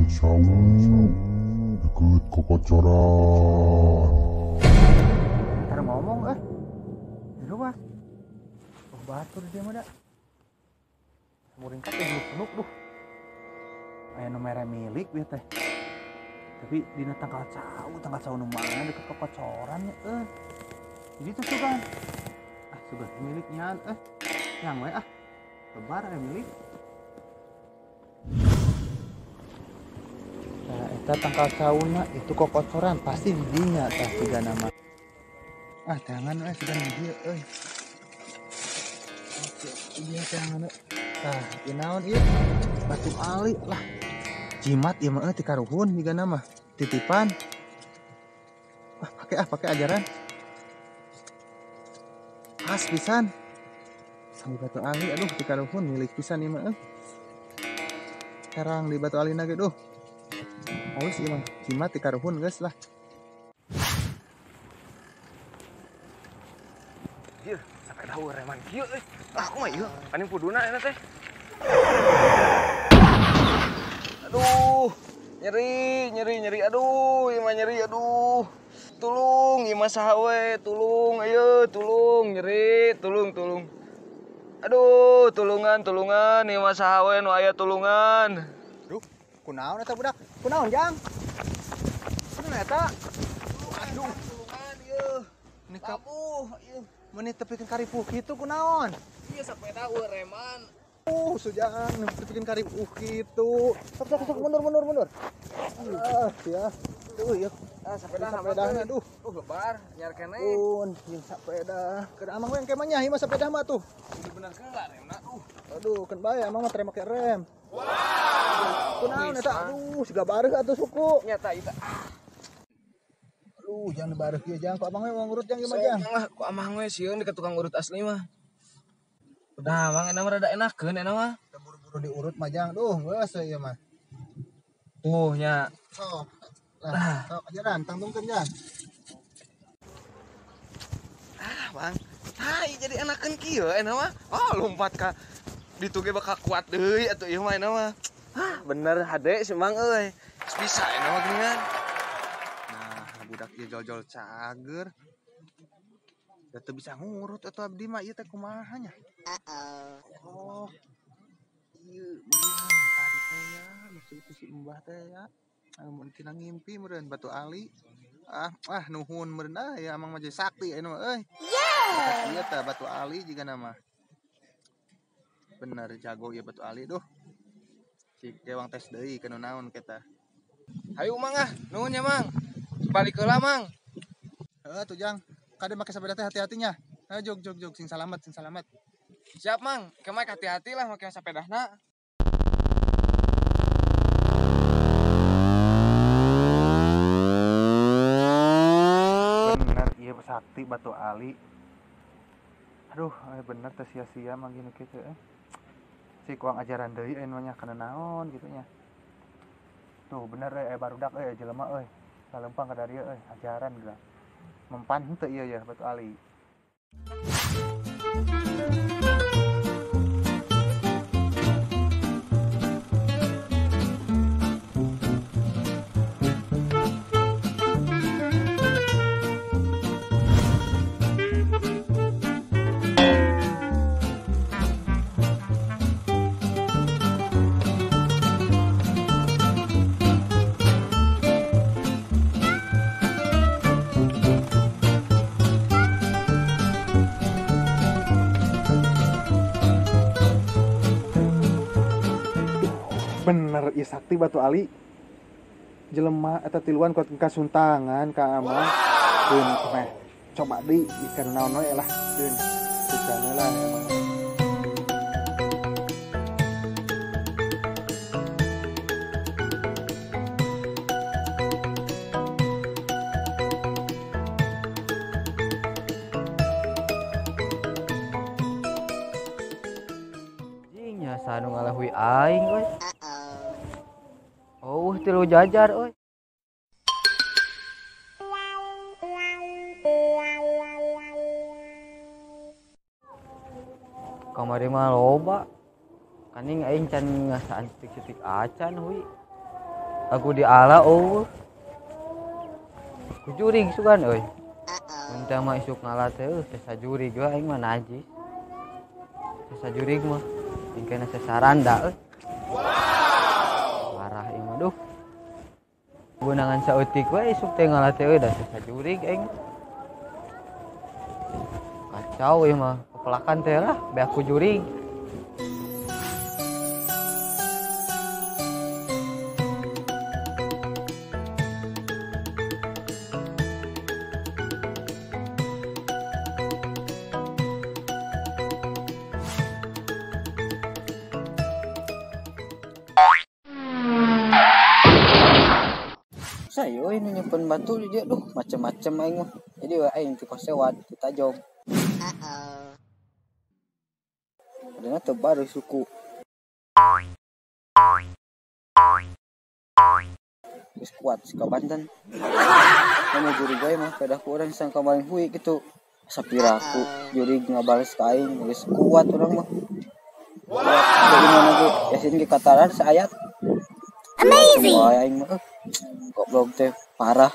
sawu deket kokocoran. Ntar ngomong di rumah. Batur dia mah dah. Muring kate penuh duh. Aya nu mere milik bieu teh. Tapi dina tanggal sawu nu mana deket kokocoran nya Jadi tuh sugan. Sugan milik nyan yang we lebar aya milik. Nah, eta tangkal sauna itu kokocoran pasti di dinya tah siga nama. Jangan siga di dieu Oke, iya jangan Tah, ieu naon ieu? Batu ali lah. Jimat ieu mah ti karuhun siga nama. Titipan. Pakai ajaran. Pas pisan. Sambil batu ali aduh ti karuhun milik pisan ieu mah Terang di batu alina ge duh. Halus ieu mah jimat ti karuhun geus lah. Ieu sampai tahu reman kieu aku mah ieu paling puduna eta teh. Aduh, nyeri aduh, ieu mah nyeri aduh. Tulung ieu mah saha we, tulung ayeuna tulung nyeri, tulung. Aduh, tulungan ieu mah saha we nu aya tulungan. Duh, kunaon eta budak? Kunaon jang? Kunaon eta? Aduh, tulungan ieu. Ini kamu ieu. Meni tepikeun karipuh kitu kunaon? Ieu sapeda reman. Sujang tepikeun karipuh kitu. Sok mundur. Ya. Duh, ieu. Sepedana aduh. Lebar nyar keneh. Jeung sapeda. Keur amang we engke mah nya ieu mah sepeda mah tuh. Bener heula remna. Aduh, kan bae amang mah teu make rem. Wow. Kunaon eta? Aduh, siga bareuh atuh suku. Nyata eta. Aduh, jangan bareuh kieu jang. Ku amang we mau ngurut jang ieu mah jang. Ku amang we sieun di tukang urut asli mah. Udah, amang eta mah rada enakeun eta mah. Buru-buru diurut mah jang. Duh, geus ieu mah. Tuh nya. Sok. Lah, sok ajaran tangtungkeun jang. Bang. Jadi enakeun kieu eta mah. Lompat ka ditu ge bakal kuat deui atuh ieu mah eta mah. Bener hade si Mang euy. Geus bisa eta mah geuningan. Budak ieu jol-jol cager. Da teu bisa ngurut atuh abdi mah ieu teh kumaha nya? Oh. Ieu meureun tadi teh ya, maksud itu si Mbah teh ya. Mun tina ngimpi meureun batu ali. Nuhun meureun ya amang mah jadi sakti anu mah euy. Ieu teh batu ali jiga nama. Bener jago ieu batu ali duh. Si Dewang tes deui kana naon kita. Hayu Mang nuhun nya Mang. Balik heula Mang. Tuh jang, kade make sepeda teh hati-hatinya. Jog sing salamet. Siap Mang, kemai hati-hati lah make sepedana. Bener ieu sakti batu ali. Aduh, bener teh sia-sia mah gini kitu Si kuang ajaran deui anu nya kana naon kitu nya. Tuh bener barudak jelema salempang ka dari ajaran geura. Mempan henteu ieu ya batu ali. Bener ieu sakti batu ali. Jelema eta tiluan kuat kasuntangan ka amang. Deun coba di kana naon we lah deun. Bukan lah emang. Nya sanu ngalahui aing euy. Tilu jajar euy. Kamari mah loba. Kaning aing can ngasaan titik-titik acan huy. Aku di ala kujurig sugan euy. Muntah mah isuk ngalah teh sesa jurig we aing mah najis. Sesa jurig mah ingkana sesaranda euy. Parah ieu mah duh. Gunangan saeutik we isuk teh ngalah teh euy da sesa jurig aing. Kacau ieu mah, kepelakan teh lah be aku jurig. Saya ini nyimpen batu di dia duh macam-macam aing mah. Jadi aing teu kosewat teu tajong. Adana teu baru suku. Geus kuat ka Banten. Kamu jurig we mah pedah ku urang sang kamaring hui kitu. Sapiraku jurig ngabales ka aing geus kuat urang mah. Jadi mana ge yasin ge kataran saayat. Amazing. Wah aing mah goblok teh parah.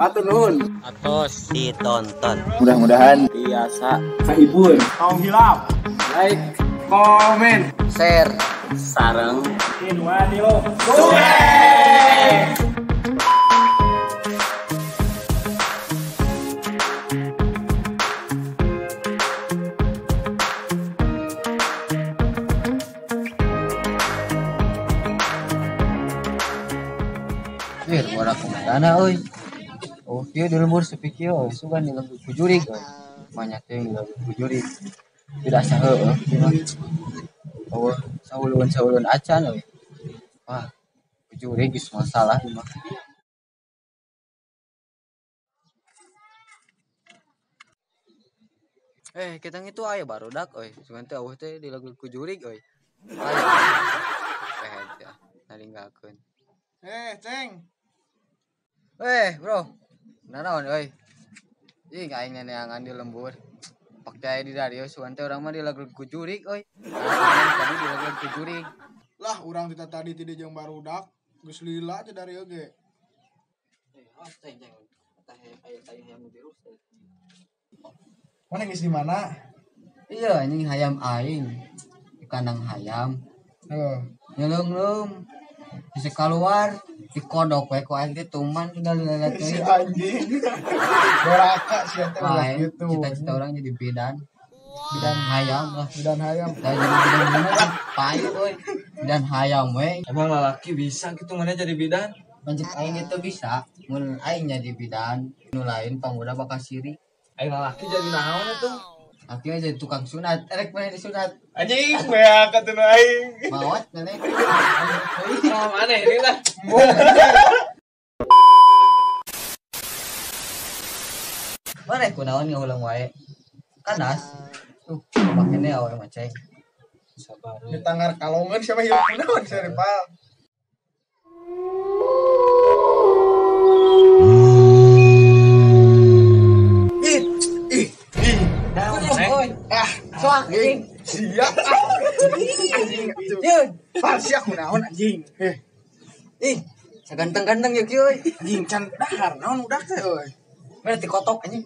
Atur nuhun. Atos ditonton. Mudah-mudahan biasa kahibur. Kaum hilap. Like, komen, Share. Sareng. in 2 3. Wara kumana euy. Oh, kieu di lembur sepi kieu sugan di lembur kujurig euy. Banyak teh di lembur kujurig. Tidak saeueuh kieu. Oh, saulun acan euy. Wah, kujurig geus masalah ieu mah. Kita itu aya barudak euy. Sugan teh eueuh teh di lembur kujurig euy. Aya. Teh nalinggakeun. Ceng. Bro. Nanaon euy? Ih, aing neneangan di lembur. Percaya di radio sugan teh urang mah di lagu kujurig euy. Tadi di lagu kujurig. Lah urang kita tadi tidak jeung barudak geus lila teh dari oge. Mana geus di mana? Iya anjing hayam aing. Di kandang hayam. Heeh. Nyelung-lung. Bisa keluar dikodok we ku aing teh tuman tinggal lihat Si teh. anjing. Goraka sia teh ulah Aing gitu. cita-cita urang jadi bidan. Bidan hayam lah. Dan hayam. Da jadi bidan bener payu euy. Bidan hayam we. Emang lalaki bisa gitu mana jadi bidan? Lanjut aing itu bisa. Mun aing jadi bidan, nu lain panguda bakal sirik. Aing lalaki jadi naon atuh? Akhirnya jadi tukang sunat, erek mana disunat, Anjing, bea katuna aing. mawat nenek. Nah, mana ini lah. Mana kunaon ngulang wae. Kanas. Makanya awe maceng. Sabar. Di tanggar kalongan siapa hirup naon sia Ripal. Soak anjing. Siap. Anjing. Yeun. Sia kunaon anjing. Ih, saganteng-ganteng ya kieu euy. Anjing can dahar naon udah teh euy. Mana dikotok anjing.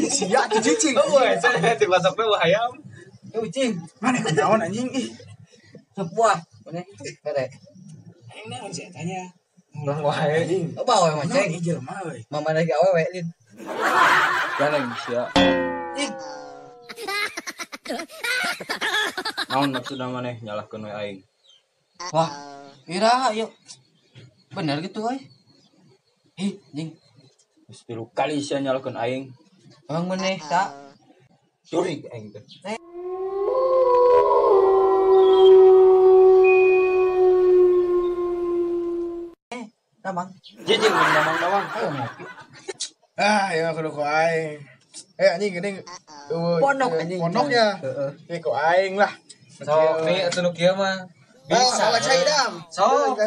Sia cicing. Euy, saya dibasokna hayam. Tuh cing, Mana kunaon anjing ih. sepuah. Mana? Kere. Aing naon sih tanya. Ulang wae. Coba awe maceng. Anjing jelema euy. Mama lagi awewe lin. Jangan sia. Ih, Naon maksudna maneh nyalahkeun we aing? wah, iraha yuk. Bener gitu euy. Ih, anjing. Geus 3 kali sia nyalahkeun aing. Emang meneh tak? Curig aing teh. Damang. Jijing damang-damang. Ayo ngopi. Ya kudu ku aing. Anjing geuning. Pondok anjing. Pondoknya. Heeh. Ku aing lah. So, nih atuh nu kieu mah. Bisa. Bawa cai dam. Sok.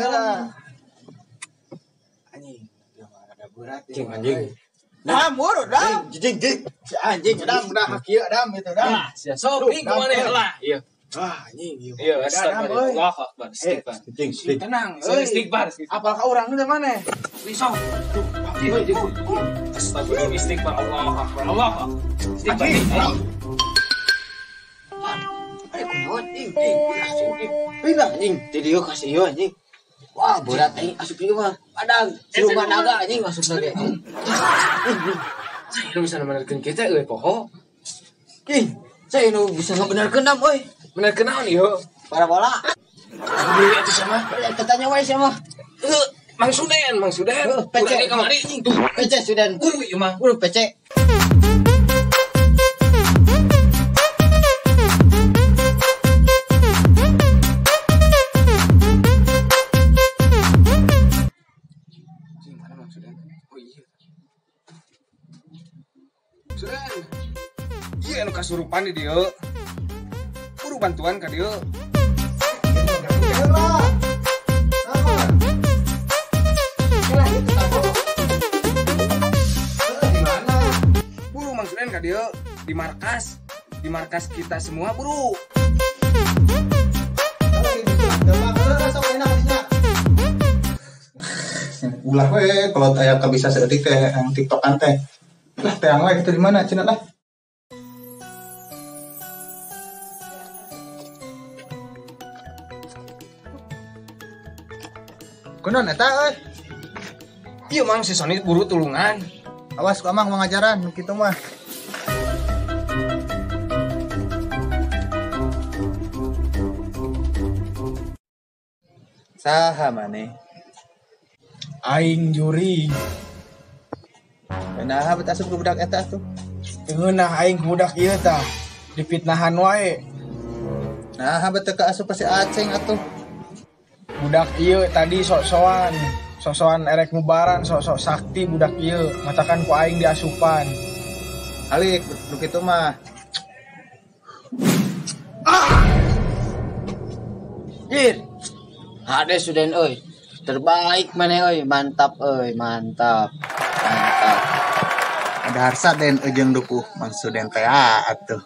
Anjing. Dia mah ada berat. Cing anjing. Dam, buru, dam. Jing. Si anjing Dam, udah hakieu dam itu dam. Nah, sia sok nih kemana lah. Iya. Ah, anjing ieu. Iya, Dam, astagfirullah. euy. Allahu akbar. Istighfar. Jing. Tenang, Euy. istighfar. Apal ka urang teh maneh? Risau. Astagfirullah, istighfar. Allahu akbar. Allahu akbar. Istighfar. Ayo kunaon pindah anjing di dieu kasih ieu anjing. Wah, berat anjing asup ieu mah. Padang siluman naga anjing masuk lagi. Lu bisa menerkeun kita euy poho. Ih, saya nu bisa ngabenerkeun dam euy. Bener kenal nih yo. Para bola. Beli atuh sama. Katanya wae sama. Mang Suden. PC Udah kamari. Tuh. PC sudah. Buru ieu mah. Buru PC. Mana Mang Suden? Oh iya. Suden. Iya anu kasurupan di dieu. Buru bantuan ka dieu. Buru Mang Suden ka dieu di markas kita semua buru. Ulah we kalau aya bisa sedetik teh yang TikTokan teh. Lah teh we itu di mana cenah lah. Kunaon eta euy? Iya Mang si Sony buru tulungan. Awas ku amang mengajaran kitu mah. Saha maneh? Aing juri. Nah, bet asup ke budak eta tuh. Ngeunah aing budak ieu tah. Dipitnahan wae. Nah, bet teu asup ka si Aceng atuh. Budak ieu tadi sok-sokan erek mubaran, sok-sok sakti budak ieu. Matakan ku aing diasupan. Alik, nu kitu mah. Ir. Hade Suden euy. Terbaik maneh euy, mantap euy, mantap. Ada harsa den ujung dukuh Mang Suden teh atuh.